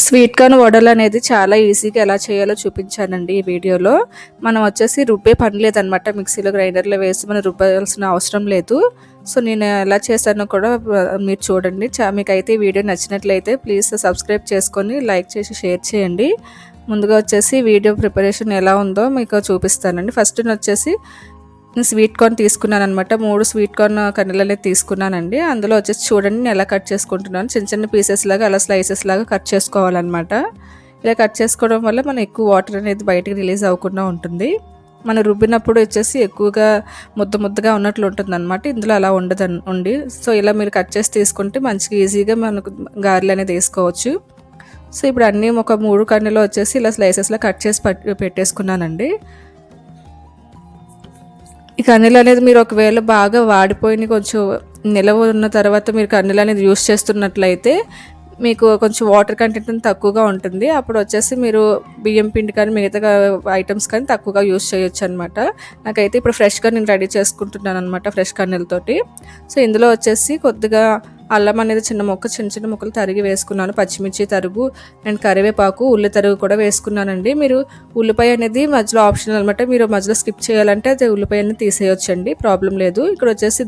Sweet corn వడలు అనేది చాలా ఈజీగా ఎలా చేయాలో చూపించానండి ఈ వీడియోలో. మనం వచ్చేసి రుబ్బే పని లేదనమాట. మిక్సీలో గ్రైండర్లో వేసి మనం రుబ్బాల్సిన అవసరం లేదు. సో నేను ఎలా చేశానో కూడా మీరు చూడండి. మీకైతే ఈ వీడియో నచ్చినట్లయితే ప్లీజ్ సబ్స్క్రైబ్ చేసుకొని లైక్ చేసి షేర్ చేయండి. ముందుగా వచ్చేసి వీడియో ప్రిపరేషన్ ఎలా ఉందో మీకు చూపిస్తానండి. ఫస్ట్ వచ్చేసి స్వీట్ కార్న్ తీసుకున్నాను అనమాట. 3 స్వీట్ కార్న్ కన్నెలు అనేది తీసుకున్నానండి. అందులో వచ్చేసి చూడండి నేను ఎలా కట్ చేసుకుంటున్నాను. చిన్న చిన్న పీసెస్ లాగా అలా స్లైసెస్ లాగా కట్ చేసుకోవాలన్నమాట. ఇలా కట్ చేసుకోవడం వల్ల మనం ఎక్కువ వాటర్ అనేది బయటకు రిలీజ్ అవ్వకుండా ఉంటుంది. మనం రుబ్బినప్పుడు వచ్చేసి ఎక్కువగా ముద్దగా ఉన్నట్లు ఉంటుంది అనమాట. ఇందులో అలా ఉండదు. సో ఇలా మీరు కట్ చేసి తీసుకుంటే మంచిగా ఈజీగా మనకు గారెలు అనేది వేసుకోవచ్చు. సో ఇప్పుడు అన్నీ ఒక 3 కన్నెలు వచ్చేసి ఇలా స్లైసెస్లో కట్ చేసి పెట్టేసుకున్నానండి. ఈ కన్నీళ్ళు అనేది మీరు ఒకవేళ బాగా వాడిపోయిన కొంచెం నిలవ ఉన్న తర్వాత మీరు కన్నీళ్ళు అనేది యూస్ చేస్తున్నట్లయితే మీకు కొంచెం వాటర్ కంటెంట్ తక్కువగా ఉంటుంది. అప్పుడు వచ్చేసి మీరు బియ్యం పిండి కానీ మిగతా ఐటమ్స్ కానీ తక్కువగా యూస్ చేయొచ్చు అనమాట. నాకైతే ఇప్పుడు ఫ్రెష్గా నేను రెడీ చేసుకుంటున్నాను అనమాట, ఫ్రెష్ కన్నీళ్ళతోటి. సో ఇందులో వచ్చేసి కొద్దిగా అల్లం అనేది చిన్న ముక్కలు తరిగి వేసుకున్నాను. పచ్చిమిర్చి తరుగు అండ్ కరివేపాకు, ఉల్లి తరుగు కూడా వేసుకున్నానండి. మీరు ఉల్లిపాయ అనేది మధ్యలో ఆప్షనల్ అనమాట. మీరు మధ్యలో స్కిప్ చేయాలంటే అది ఉల్లిపాయ అనేది తీసేయొచ్చండి, ప్రాబ్లం లేదు. ఇక్కడ వచ్చేసి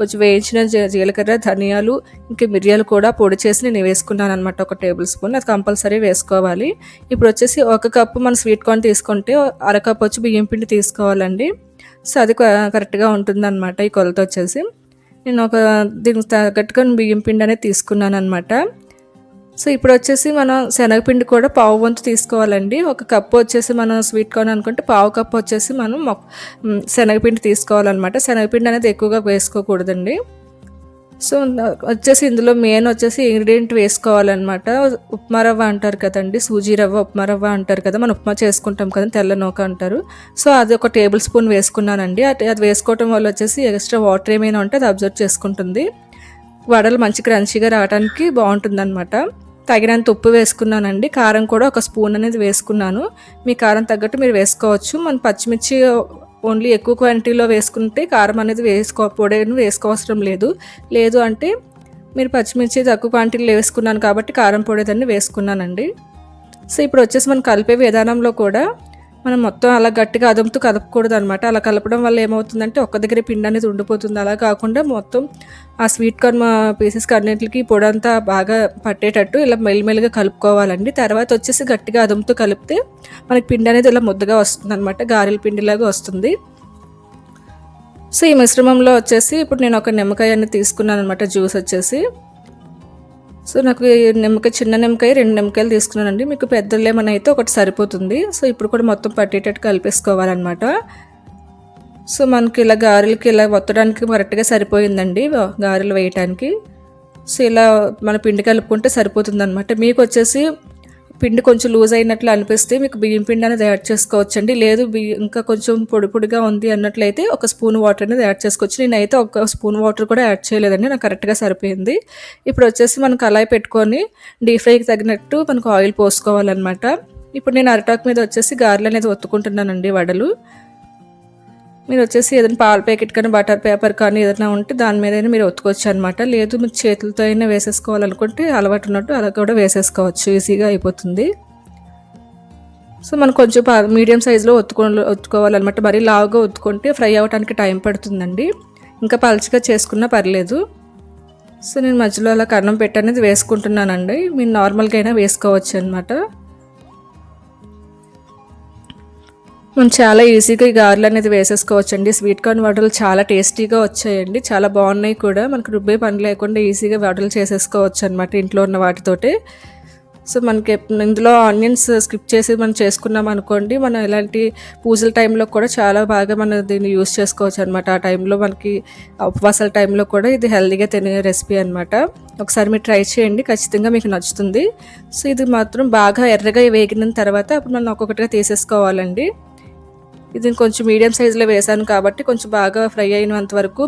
కొంచెం వేయించిన జీలకర్ర, ధనియాలు, ఇంకా మిరియాలు కూడా పొడి చేసి నేను వేసుకున్నాను అనమాట, 1 టేబుల్ స్పూన్. అది కంపల్సరీ వేసుకోవాలి. ఇప్పుడు వచ్చేసి 1 కప్పు మనం స్వీట్ కార్న్ తీసుకుంటే 1/2 కప్పు వచ్చి బియ్యం పిండి తీసుకోవాలండి. సో అది కరెక్ట్గా ఉంటుంది అనమాట. ఈ కొలత వచ్చేసి నేను దీనికి తగ్గట్టుగా బియ్యం పిండి అనేది తీసుకున్నాను అనమాట. సో ఇప్పుడు వచ్చేసి మనం శనగపిండి కూడా పావు వంతు తీసుకోవాలండి. 1 కప్పు వచ్చేసి మనం స్వీట్ కార్న్ అనుకుంటే పావు కప్పు వచ్చేసి మనం శనగపిండి తీసుకోవాలన్నమాట. శనగపిండి అనేది ఎక్కువగా వేసుకోకూడదండి. సో వచ్చేసి ఇందులో మెయిన్ వచ్చేసి ఇంగ్రీడియంట్ వేసుకోవాలన్నమాట. ఉప్మా రవ్వ అంటారు కదండి, సూజీ రవ్వ, ఉప్మా రవ్వ అంటారు కదా, మనం ఉప్మా చేసుకుంటాం కదా, తెల్ల నూక అంటారు. సో అది 1 టేబుల్ స్పూన్ వేసుకున్నానండి. అది వేసుకోవటం వల్ల వచ్చేసి ఎక్స్ట్రా వాటర్ ఏమైనా ఉంటే అది అబ్జర్వ్ చేసుకుంటుంది. వడలు మంచి క్రంచీగా రావడానికి బాగుంటుందన్నమాట. తగినంత ఉప్పు వేసుకున్నానండి. కారం కూడా 1 స్పూన్ అనేది వేసుకున్నాను. మీ కారం తగ్గట్టు మీరు వేసుకోవచ్చు. మన పచ్చిమిర్చి ఓన్లీ ఎక్కువ క్వాంటిటీలో వేసుకుంటే కారం అనేది పొడిని వేసుకోవసరం లేదు అంటే మీరు పచ్చిమిర్చి తక్కువ క్వాంటిటీలో వేసుకున్నాను కాబట్టి కారం పొడిదాన్ని వేసుకున్నానండి. సో ఇప్పుడు వచ్చేసి మనం కలిపే విధానంలో కూడా మనం మొత్తం అలా గట్టిగా అదుముతూ కదపకూడదు అనమాట. అలా కలపడం వల్ల ఏమవుతుందంటే ఒక్క దగ్గర పిండి అనేది ఉండిపోతుంది. అలా కాకుండా మొత్తం ఆ స్వీట్ కార్న్ పీసెస్ అన్నింటికి పొడి అంతా బాగా పట్టేటట్టు ఇలా మెల్లిమెల్లిగా కలుపుకోవాలండి. తర్వాత వచ్చేసి గట్టిగా అదుముతూ కలిపితే మనకి పిండి అనేది ఇలా ముద్దగా వస్తుంది అనమాట, గారెల పిండిలాగా వస్తుంది. సో ఈ మిశ్రమంలో వచ్చేసి ఇప్పుడు నేను 1 నిమ్మకాయ అనేది తీసుకున్నాను అనమాట, జ్యూస్ వచ్చేసి. సో నాకు చిన్న నిమ్మకాయ 2 నిమ్మకాయలు తీసుకున్నానండి. మీకు పెద్ద లెమన్ అయితే 1 సరిపోతుంది. సో ఇప్పుడు కూడా మొత్తం పట్టేటట్టు కలిపేసుకోవాలన్నమాట. సో మనకి ఇలా గారెలకి ఇలా ఒత్తడానికి కరెక్ట్గా సరిపోయిందండి గారెలు వేయటానికి. సో ఇలా మన పిండి కలుపుకుంటే సరిపోతుంది అనమాట. మీకు వచ్చేసి పిండి కొంచెం లూజ్ అయినట్లు అనిపిస్తే మీకు బియ్యం పిండి అనేది యాడ్ చేసుకోవచ్చండి. లేదు ఇంకా కొంచెం పొడిగా ఉంది అన్నట్లయితే 1 స్పూన్ వాటర్ అనేది యాడ్ చేసుకోవచ్చు. నేనైతే 1 స్పూన్ వాటర్ కూడా యాడ్ చేయలేదండి, నాకు కరెక్ట్గా సరిపోయింది. ఇప్పుడు వచ్చేసి మనం కళాయి పెట్టుకొని డీప్ ఫ్రైకి తగినట్టు మనకు ఆయిల్ పోసుకోవాలన్నమాట. ఇప్పుడు నేను అరటాకు మీద వచ్చేసి గారెలు అనేది ఒత్తుకుంటున్నానండి, వడలు. మీరు వచ్చేసి ఏదైనా పాల ప్యాకెట్ కానీ బటర్ పేపర్ కానీ ఏదైనా ఉంటే దాని మీద మీరు ఒత్తుకోవచ్చు అనమాట. లేదు మీకు చేతులతో అయినా వేసేసుకోవాలనుకుంటే అలవాటు ఉన్నట్టు అలా కూడా వేసేసుకోవచ్చు, ఈజీగా అయిపోతుంది. సో మనం కొంచెం మీడియం సైజులో ఒత్తుకోవాలన్నమాట. మరీ లావుగా ఒత్తుకుంటే ఫ్రై అవ్వడానికి టైం పడుతుందండి. ఇంకా పలుచగా చేసుకున్నా పర్లేదు. సో నేను మధ్యలో అలా కన్నం పెట్టి అనేది వేసుకుంటున్నానండి. మీరు నార్మల్గా అయినా వేసుకోవచ్చు అనమాట. మనం చాలా ఈజీగా ఈ గారెలు అనేది వేసేసుకోవచ్చండి. స్వీట్ కార్న్ వడలు చాలా టేస్టీగా వచ్చాయండి, చాలా బాగున్నాయి కూడా. మనకు రుబ్బే పని లేకుండా ఈజీగా వడలు చేసేసుకోవచ్చు అనమాట ఇంట్లో ఉన్న వాటితోటి. సో మనకి ఇందులో ఆనియన్స్ స్కిప్ చేసి మనం చేసుకున్నాం అనుకోండి, మనం ఇలాంటి పూజల టైంలో కూడా చాలా బాగా మనం దీన్ని యూస్ చేసుకోవచ్చు అనమాట. ఆ టైంలో మనకి ఉపవాసాల టైంలో కూడా ఇది హెల్తీగా తినే రెసిపీ అనమాట. ఒకసారి మీరు ట్రై చేయండి, ఖచ్చితంగా మీకు నచ్చుతుంది. సో ఇది మాత్రం బాగా ఎర్రగా వేగిన తర్వాత అప్పుడు మనం ఒక్కొక్కటిగా తీసేసుకోవాలండి. ఇది కొంచెం మీడియం సైజులో వేసాను కాబట్టి కొంచెం బాగా ఫ్రై అయినంత వరకు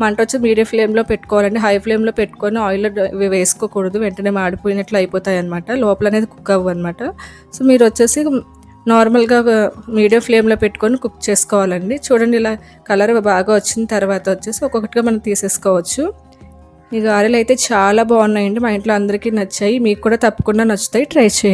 మంట వచ్చి మీడియం ఫ్లేమ్లో పెట్టుకోవాలండి. హై ఫ్లేమ్లో పెట్టుకొని ఆయిల్లో వేసుకోకూడదు, వెంటనే మాడిపోయినట్లు అయిపోతాయి అనమాట, లోపల అనేది కుక్ అవ్వు అనమాట. సో మీరు వచ్చేసి నార్మల్గా మీడియం ఫ్లేమ్లో పెట్టుకొని కుక్ చేసుకోవాలండి. చూడండి ఇలా కలర్ బాగా వచ్చిన తర్వాత వచ్చేసి ఒక్కొక్కటిగా మనం తీసేసుకోవచ్చు. ఈ గారెలు అయితే చాలా బాగున్నాయండి. మా ఇంట్లో అందరికీ నచ్చాయి. మీకు కూడా తప్పకుండా నచ్చుతాయి. ట్రై చేయండి.